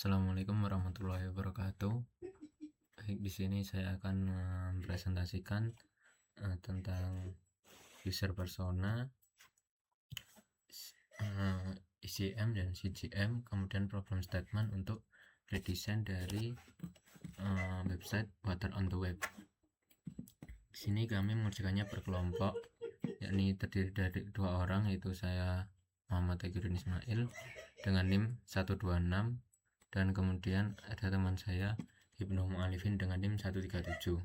Assalamualaikum warahmatullahi wabarakatuh. Baik, di sini saya akan mempresentasikan tentang user persona, ICM dan CGM, kemudian problem statement untuk redesign dari website Water on the Web. Di sini kami mengerjakannya per kelompok, yakni terdiri dari 2 orang, yaitu saya Muhammad Tagirudin Ismail dengan NIM 126, dan kemudian ada teman saya Ibnu Mu'alifin dengan NIM 137.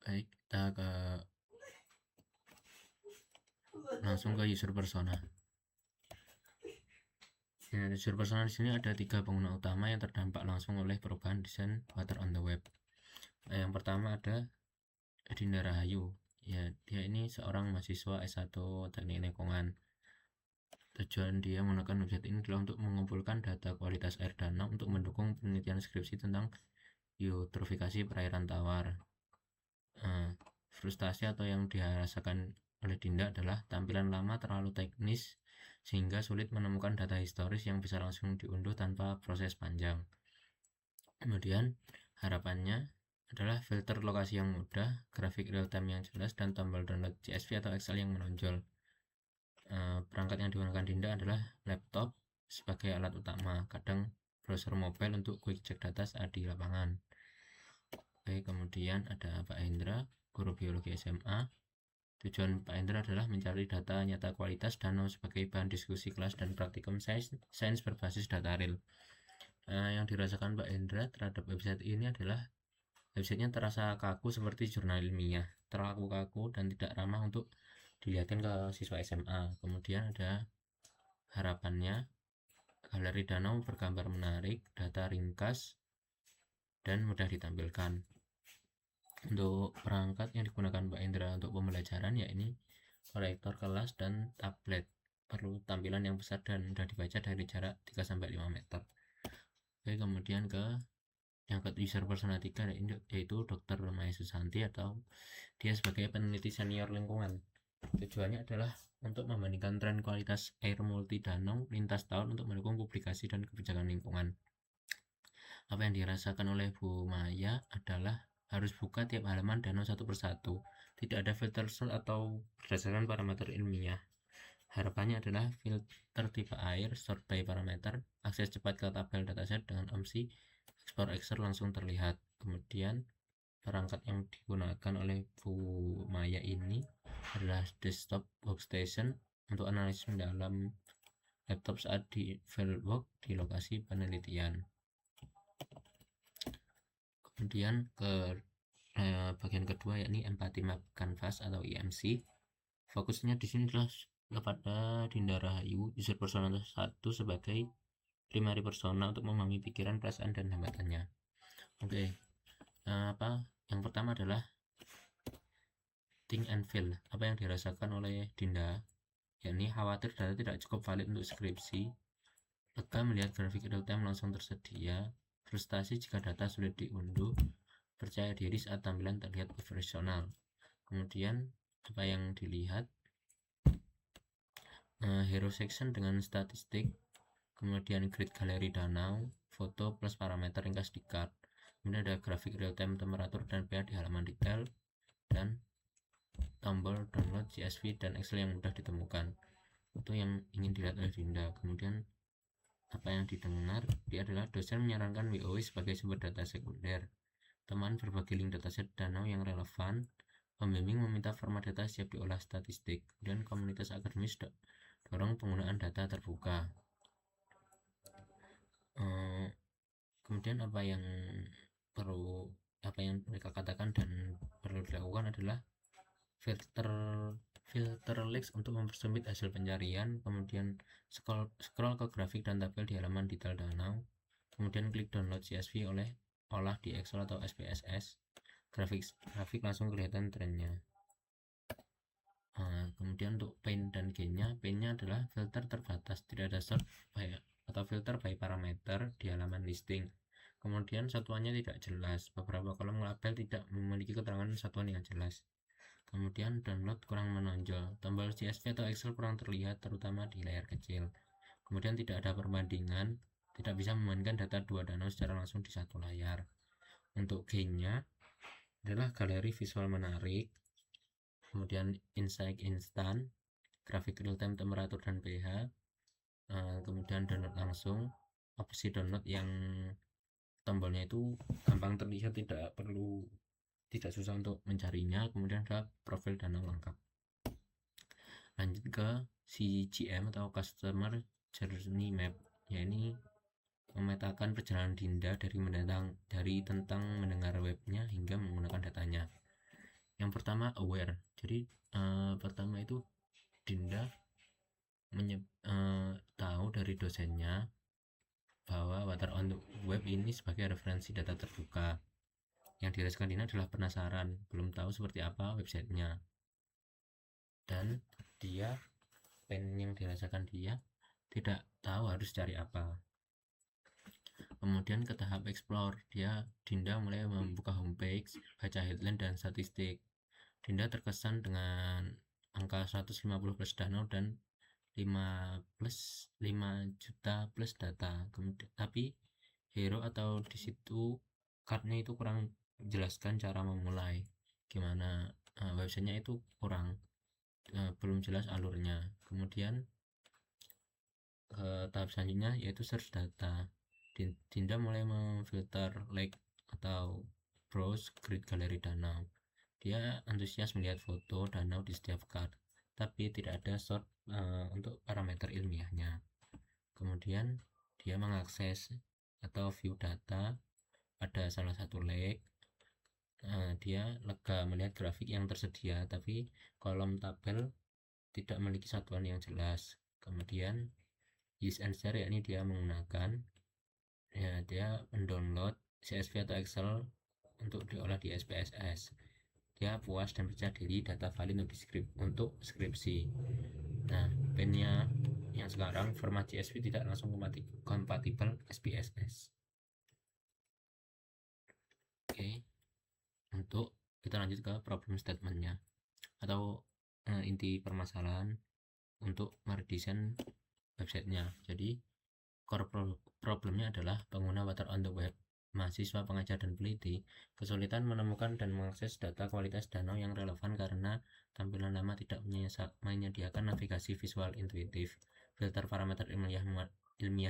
Baik, kita langsung ke user persona. User persona di sini ada 3 pengguna utama yang terdampak langsung oleh perubahan desain Water on the Web. Yang pertama ada Dinda Rahayu. Ya, dia ini seorang mahasiswa S1 Teknik Lingkungan. Tujuan dia menggunakan website ini adalah untuk mengumpulkan data kualitas air danau untuk mendukung penelitian skripsi tentang eutrofikasi perairan tawar. Frustasi atau yang dirasakan oleh Dinda adalah tampilan lama terlalu teknis sehingga sulit menemukan data historis yang bisa langsung diunduh tanpa proses panjang. Kemudian harapannya adalah filter lokasi yang mudah, grafik real time yang jelas, dan tombol download CSV atau Excel yang menonjol. Perangkat yang digunakan Dinda adalah laptop sebagai alat utama, kadang browser mobile untuk quick check data saat di lapangan. Oke, kemudian ada Pak Hendra, guru biologi SMA. Tujuan Pak Hendra adalah mencari data nyata kualitas danau sebagai bahan diskusi kelas dan praktikum sains berbasis data real. Yang dirasakan Pak Hendra terhadap website ini adalah websitenya terasa kaku seperti jurnal ilmiah, terlalu kaku dan tidak ramah untuk dilihatkan ke siswa SMA. Kemudian ada harapannya, galeri danau bergambar menarik, data ringkas, dan mudah ditampilkan. Untuk perangkat yang digunakan Pak Indra untuk pembelajaran yakni proyektor kelas dan tablet. Perlu tampilan yang besar dan mudah dibaca dari jarak 3-5 meter. Oke, kemudian ke yang ke user persona 3 yaitu Dr. Maya Susanti, atau dia sebagai peneliti senior lingkungan. Tujuannya adalah untuk membandingkan tren kualitas air multi danau lintas tahun untuk mendukung publikasi dan kebijakan lingkungan. Apa yang dirasakan oleh Bu Maya adalah harus buka tiap halaman danau satu persatu, tidak ada filter sort atau berdasarkan parameter ilmiah. Harapannya adalah filter tipe air, sort by parameter, akses cepat ke tabel dataset dengan opsi ekspor Excel langsung terlihat. Kemudian perangkat yang digunakan oleh Bu Maya ini adalah desktop workstation untuk analisis mendalam laptop saat di fieldwork di lokasi penelitian. Kemudian ke bagian kedua yakni Empathy Map Canvas atau EMC. Fokusnya di sini adalah kepada Dinda Rahayu, user persona 1 sebagai primary persona untuk memahami pikiran, perasaan, dan hambatannya. Oke, yang pertama adalah think and feel. Apa yang dirasakan oleh Dinda yakni khawatir data tidak cukup valid untuk skripsi, lega melihat grafik real time langsung tersedia, frustasi jika data sulit diunduh, percaya diri saat tampilan terlihat profesional. Kemudian apa yang dilihat, hero section dengan statistik, kemudian grid galeri danau, foto plus parameter ringkas di card, kemudian ada grafik real time temperatur dan pH di halaman detail, dan tombol download CSV dan Excel yang mudah ditemukan. Itu yang ingin dilihat oleh Dinda. Kemudian apa yang didengar, dia adalah dosen menyarankan WOW sebagai sumber data sekunder, teman berbagi link dataset danau yang relevan, pembimbing meminta format data siap diolah statistik, dan komunitas akademis dorong penggunaan data terbuka. Kemudian apa yang mereka katakan dan perlu dilakukan adalah filter links untuk mempersempit hasil pencarian, kemudian scroll ke grafik dan tabel di halaman detail danau, kemudian klik download CSV olah di Excel atau SPSS, grafik langsung kelihatan trennya. Kemudian untuk paint dan gainnya, paintnya adalah filter terbatas, tidak ada sort by atau filter by parameter di halaman listing. Kemudian satuannya tidak jelas, beberapa kolom label tidak memiliki keterangan satuan yang jelas. Kemudian download kurang menonjol, tombol CSV atau Excel kurang terlihat terutama di layar kecil. Kemudian tidak ada perbandingan, tidak bisa membandingkan data dua danau secara langsung di satu layar. Untuk gainnya adalah galeri visual menarik, kemudian insight instan, grafik real time temperatur dan pH, kemudian download langsung, opsi download yang tombolnya itu gampang terlihat, tidak susah untuk mencarinya. Kemudian ada profil danau lengkap. Lanjut ke CGM atau Customer Journey Map, ya ini memetakan perjalanan Dinda dari tentang mendengar webnya hingga menggunakan datanya. Yang pertama aware, jadi pertama itu Dinda tahu dari dosennya bahwa Water on the Web ini sebagai referensi data terbuka. Yang dirasakan Dinda adalah penasaran, belum tahu seperti apa websitenya, dan yang dirasakan dia tidak tahu harus cari apa. Kemudian ke tahap explore, Dinda mulai membuka homepage, baca headline dan statistik. Dinda terkesan dengan angka 150 plus danau dan 5 juta plus data. Kemudian, tapi hero atau di situ cardnya itu kurang jelaskan cara memulai, gimana websitenya itu kurang belum jelas alurnya. Kemudian tahap selanjutnya yaitu search data. Dinda mulai memfilter like atau browse grid galeri danau. Dia antusias melihat foto danau di setiap card, tapi tidak ada sort untuk parameter ilmiahnya. Kemudian dia mengakses atau view data pada salah satu lake. Dia lega melihat grafik yang tersedia, tapi kolom tabel tidak memiliki satuan yang jelas. Kemudian use and share, yakni dia mendownload CSV atau Excel untuk diolah di SPSS. Dia puas dan percaya diri data valid untuk skripsi. Nah, pennya yang sekarang format CSV tidak langsung kompatibel SPSS. Oke, untuk kita lanjut ke problem statementnya atau inti permasalahan untuk meredesain websitenya. Jadi core problemnya adalah pengguna Water on the Web, mahasiswa, pengajar, dan peneliti kesulitan menemukan dan mengakses data kualitas danau yang relevan karena tampilan lama tidak menyediakan navigasi visual intuitif, filter parameter ilmiah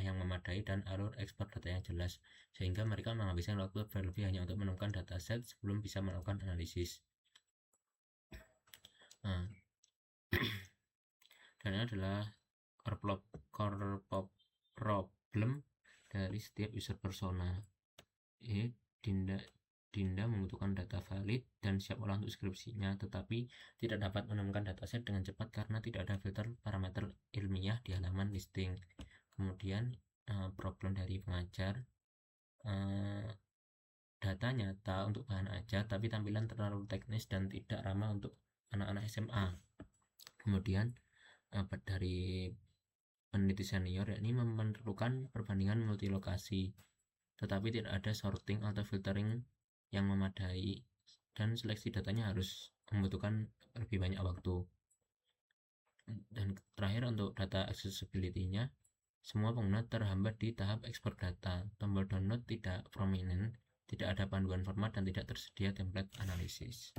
yang memadai, dan alur ekspor data yang jelas, sehingga mereka menghabiskan waktu berlebih hanya untuk menemukan dataset sebelum bisa melakukan analisis. Dan ini adalah core problem dari setiap user persona. Dinda membutuhkan data valid dan siap olah untuk skripsinya, tetapi tidak dapat menemukan dataset dengan cepat karena tidak ada filter parameter ilmiah di halaman listing. Kemudian problem dari pengajar, data nyata untuk bahan ajar, tapi tampilan terlalu teknis dan tidak ramah untuk anak-anak SMA. Kemudian dari peneliti senior, yakni memerlukan perbandingan multilokasi, tetapi tidak ada sorting atau filtering yang memadai, dan seleksi datanya harus membutuhkan lebih banyak waktu. Dan terakhir untuk data accessibility-nya, semua pengguna terhambat di tahap ekspor data, tombol download tidak prominent, tidak ada panduan format, dan tidak tersedia template analisis.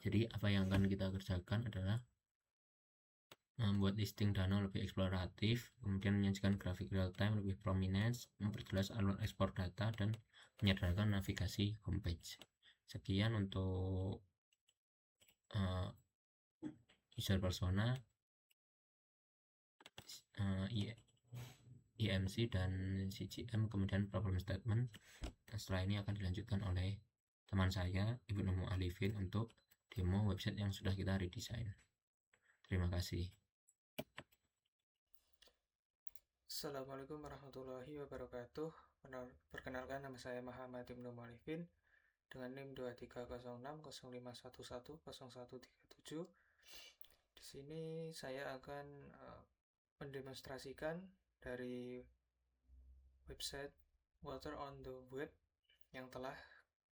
Jadi apa yang akan kita kerjakan adalah membuat listing danau lebih eksploratif, kemudian menyajikan grafik real time lebih prominent, memperjelas alur ekspor data, dan menyederhanakan navigasi homepage. Sekian untuk user persona, IMC dan CGM, kemudian problem statement. Setelah ini akan dilanjutkan oleh teman saya, Ibu Numu Alifin, untuk demo website yang sudah kita redesign. Terima kasih. Assalamualaikum warahmatullahi wabarakatuh. Perkenalkan, nama saya Muhammad Ibnu Malifin dengan NIM 230605110137. Di sini saya akan mendemonstrasikan dari website Water on the Web yang telah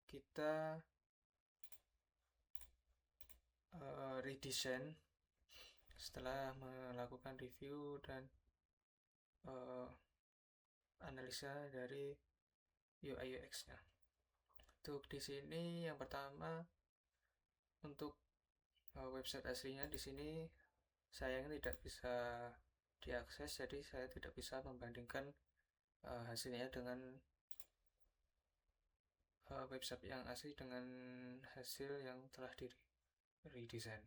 kita redesign setelah melakukan review dan analisa dari UI UX-nya. Untuk di sini yang pertama, untuk website aslinya di sini sayangnya tidak bisa diakses, jadi saya tidak bisa membandingkan hasilnya dengan website yang asli dengan hasil yang telah di redesign.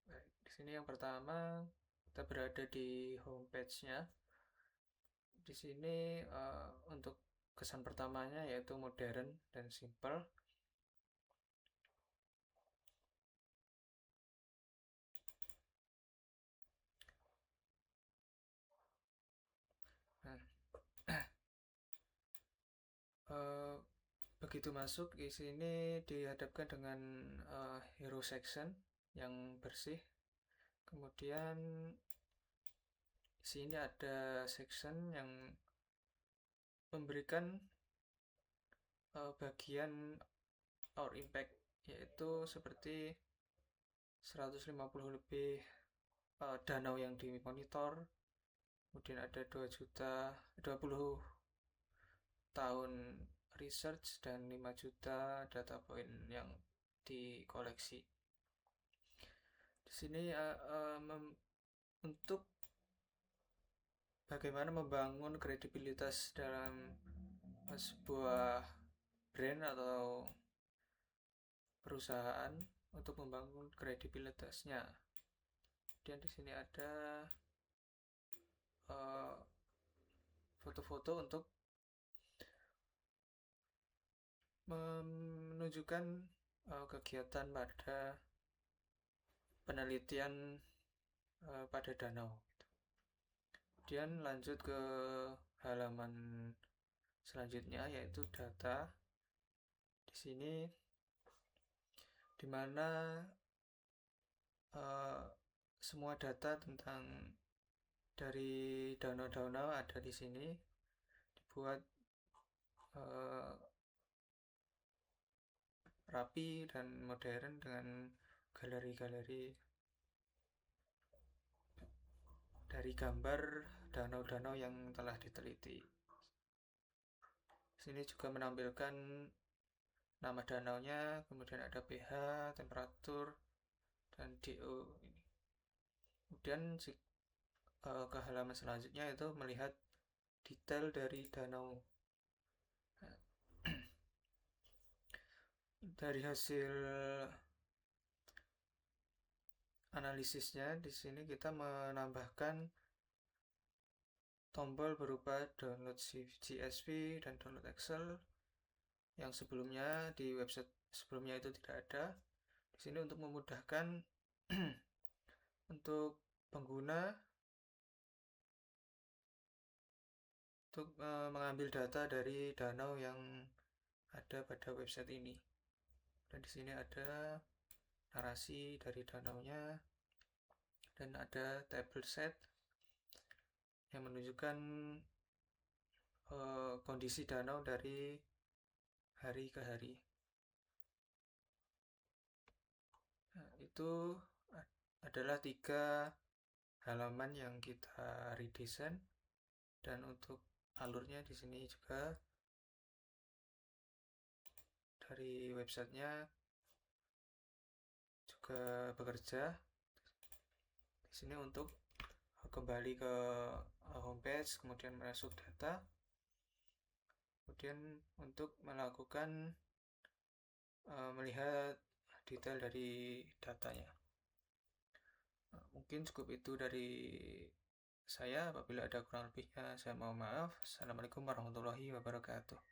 Baik, di sini yang pertama kita berada di homepage-nya. Di sini untuk kesan pertamanya yaitu modern dan simple. Nah, begitu masuk di sini dihadapkan dengan hero section yang bersih. Kemudian di sini ada section yang memberikan bagian our impact, yaitu seperti 150 lebih danau yang dimonitor, kemudian ada 20 tahun research dan 5 juta data point yang dikoleksi. Di sini untuk bagaimana membangun kredibilitas dalam sebuah brand atau perusahaan, untuk membangun kredibilitasnya. Dan di sini ada foto-foto untuk menunjukkan kegiatan pada penelitian pada danau. Kemudian lanjut ke halaman selanjutnya yaitu data. Di sini dimana semua data tentang dari danau-danau ada di sini, dibuat rapi dan modern dengan galeri-galeri dari gambar danau-danau yang telah diteliti. Sini juga menampilkan nama danaunya, kemudian ada pH, temperatur, dan DO. Kemudian ke halaman selanjutnya itu melihat detail dari danau. Dari hasil analisisnya di sini kita menambahkan tombol berupa download CSV dan download Excel yang sebelumnya di website sebelumnya itu tidak ada. Di sini untuk memudahkan untuk pengguna untuk mengambil data dari danau yang ada pada website ini. Dan di sini ada narasi dari danaunya dan ada table set yang menunjukkan kondisi danau dari hari ke hari. Nah, itu adalah 3 halaman yang kita redesign, dan untuk alurnya di sini juga dari websitenya juga bekerja. Di sini untuk kembali ke homepage, kemudian masuk data, kemudian untuk melakukan melihat detail dari datanya. Mungkin cukup itu dari saya. Apabila ada kurang lebihnya saya mohon maaf. Assalamualaikum warahmatullahi wabarakatuh.